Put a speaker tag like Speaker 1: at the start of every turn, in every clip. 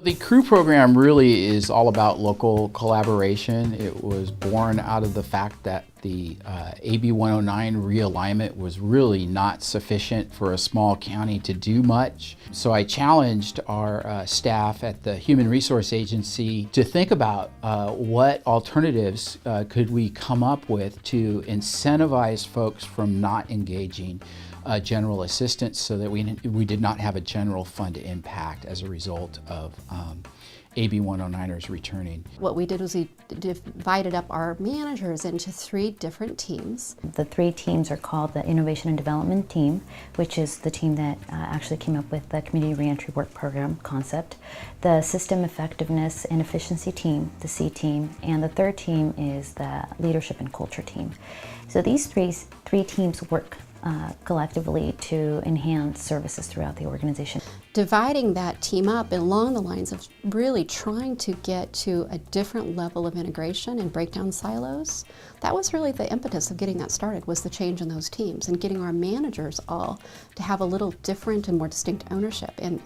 Speaker 1: The crew program really is all about local collaboration. It was born out of the fact that the AB 109 realignment was really not sufficient for a small county to do much. So I challenged our staff at the Human Resource Agency to think about what alternatives could we come up with to incentivize folks from not engaging general assistance so that we did not have a general fund impact as a result of AB 109ers returning.
Speaker 2: What we did was we divided up our managers into 3 different teams.
Speaker 3: The 3 teams are called the Innovation and Development Team, which is the team that actually came up with the Community Reentry Work Program concept, the System Effectiveness and Efficiency Team, the C team, and the 3rd team is the Leadership and Culture Team. So these three teams work collectively to enhance services throughout the organization.
Speaker 2: Dividing that team up along the lines of really trying to get to a different level of integration and break down silos, that was really the impetus of getting that started, was the change in those teams and getting our managers all to have a little different and more distinct ownership in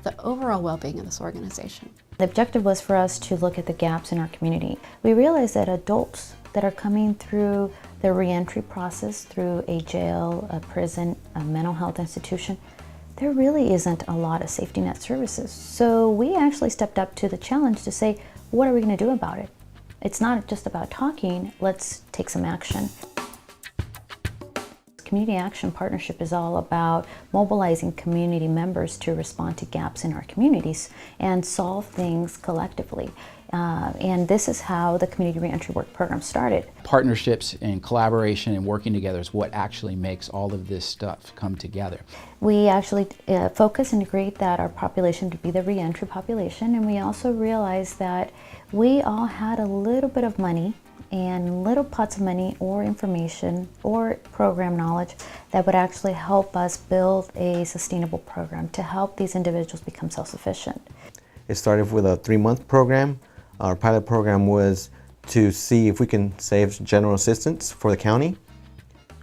Speaker 2: the overall well-being of this organization.
Speaker 3: The objective was for us to look at the gaps in our community. We realized that adults that are coming through the reentry process through a jail, a prison, a mental health institution, there really isn't a lot of safety net services. So we actually stepped up to the challenge to say, what are we going to do about it? It's not just about talking, let's take some action. Community Action Partnership is all about mobilizing community members to respond to gaps in our communities and solve things collectively. And this is how the Community Reentry Work Program started.
Speaker 1: Partnerships and collaboration and working together is what actually makes all of this stuff come together.
Speaker 3: We actually focus and agreed that our population would be the reentry population, and we also realized that we all had a little bit of money and little pots of money or information or program knowledge that would actually help us build a sustainable program to help these individuals become self-sufficient.
Speaker 4: It started with a 3-month program. Our pilot program was to see if we can save general assistance for the county.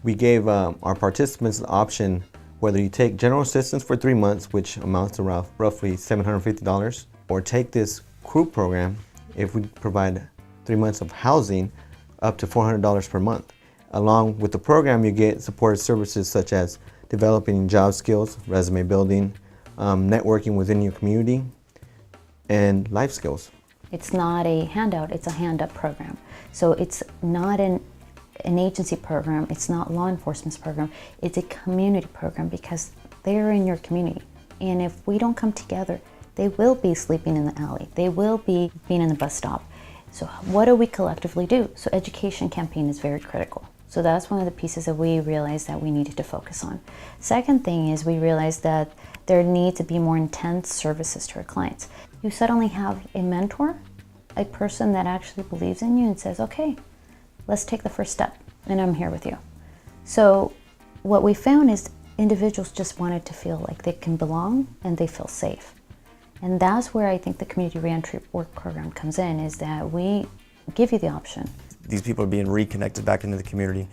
Speaker 4: We gave our participants the option whether you take general assistance for 3 months, which amounts to roughly $750, or take this crew program if we provide 3 months of housing up to $400 per month. Along with the program, you get supported services such as developing job skills, resume building, networking within your community, and life skills.
Speaker 3: It's not a handout, it's a hand-up program. So it's not an agency program, it's not law enforcement's program, it's a community program because they're in your community. And if we don't come together, they will be sleeping in the alley, they will be being in the bus stop. So what do we collectively do? So education campaign is very critical. So that's one of the pieces that we realized that we needed to focus on. Second thing is we realized that there needs to be more intense services to our clients. You suddenly have a mentor, a person that actually believes in you and says, okay, let's take the first step and I'm here with you. So what we found is individuals just wanted to feel like they can belong and they feel safe. And that's where I think the Community Reentry Work Program comes in, is that we give you the option.
Speaker 5: These people are being reconnected back into the community.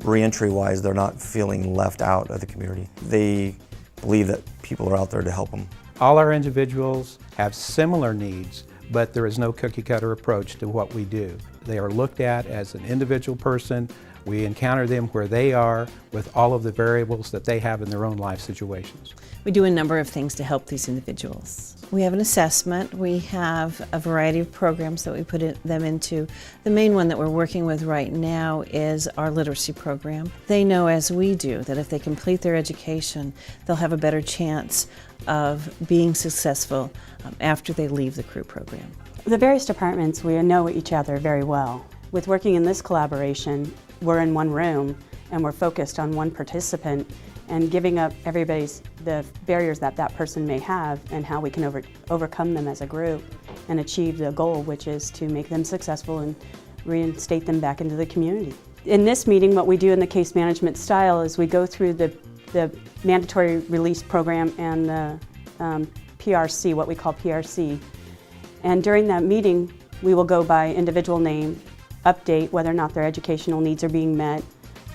Speaker 5: Reentry-wise, they're not feeling left out of the community. They believe that people are out there to help them.
Speaker 6: All our individuals have similar needs, but there is no cookie-cutter approach to what we do. They are looked at as an individual person. We encounter them where they are with all of the variables that they have in their own life situations.
Speaker 7: We do a number of things to help these individuals. We have an assessment. We have a variety of programs that we put them into. The main one that we're working with right now is our literacy program. They know, as we do, that if they complete their education, they'll have a better chance of being successful after they leave the crew program.
Speaker 8: The various departments, we know each other very well. With working in this collaboration, we're in one room and we're focused on one participant and giving up everybody's the barriers that that person may have and how we can overcome them as a group and achieve the goal, which is to make them successful and reinstate them back into the community. In this meeting, what we do in the case management style is we go through the mandatory release program and the PRC, what we call PRC. And during that meeting, we will go by individual name, update whether or not their educational needs are being met,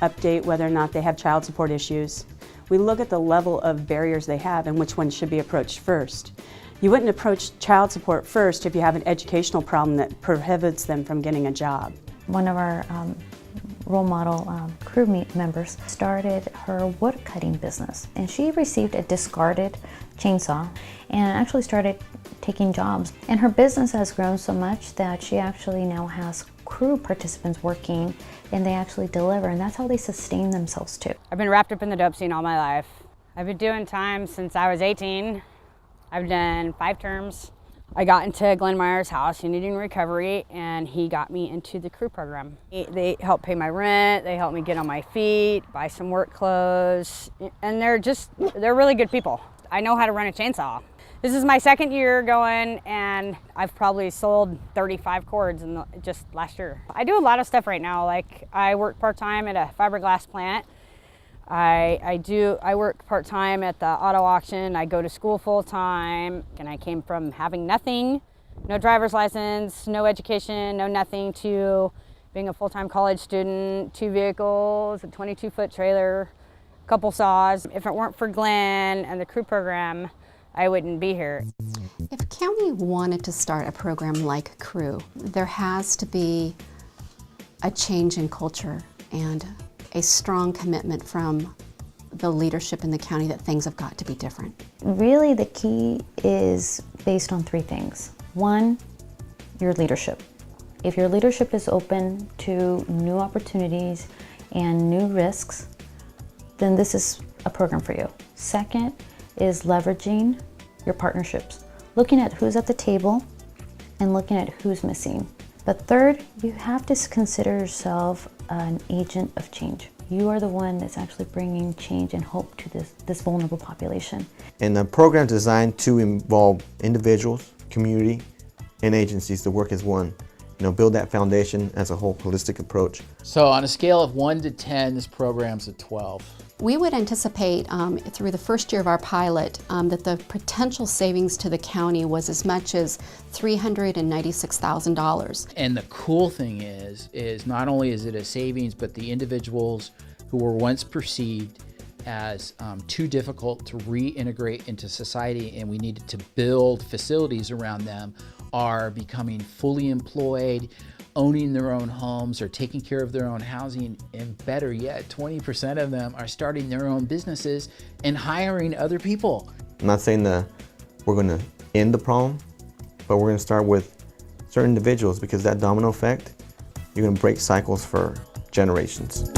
Speaker 8: update whether or not they have child support issues. We look at the level of barriers they have and which ones should be approached first. You wouldn't approach child support first if you have an educational problem that prohibits them from getting a job.
Speaker 3: One of our role model crew members started her wood cutting business, and she received a discarded chainsaw and actually started taking jobs. And her business has grown so much that she actually now has crew participants working, and they actually deliver, and that's how they sustain themselves too.
Speaker 9: I've been wrapped up in the dope scene all my life. I've been doing time since I was 18. I've done 5 terms. I got into Glenn Meyer's house, Unity in Recovery, and he got me into the crew program. They helped pay my rent, they helped me get on my feet, buy some work clothes, and they're really good people. I know how to run a chainsaw. This is my 2nd year going, and I've probably sold 35 cords in just last year. I do a lot of stuff right now, like I work part-time at a fiberglass plant. I work part-time at the auto auction. I go to school full-time, and I came from having nothing, no driver's license, no education, no nothing, to being a full-time college student, 2 vehicles, a 22-foot trailer, a couple saws. If it weren't for Glenn and the crew program, I wouldn't be here.
Speaker 2: If county wanted to start a program like Crew, there has to be a change in culture and a strong commitment from the leadership in the county that things have got to be different.
Speaker 3: Really, the key is based on 3 things. 1, your leadership. If your leadership is open to new opportunities and new risks, then this is a program for you. 2nd is leveraging your partnerships, looking at who's at the table and looking at who's missing. But 3rd, you have to consider yourself an agent of change. You are the one that's actually bringing change and hope to this vulnerable population.
Speaker 4: And the program is designed to involve individuals, community, and agencies to work as one. Build that foundation as a whole holistic approach.
Speaker 1: So on a scale of 1 to 10, this program's a 12.
Speaker 2: We would anticipate through the first year of our pilot that the potential savings to the county was as much as $396,000.
Speaker 1: And the cool thing is not only is it a savings, but the individuals who were once perceived as too difficult to reintegrate into society and we needed to build facilities around them are becoming fully employed, owning their own homes or taking care of their own housing, and better yet, 20% of them are starting their own businesses and hiring other people.
Speaker 4: I'm not saying that we're going to end the problem, but we're going to start with certain individuals, because that domino effect, you're going to break cycles for generations.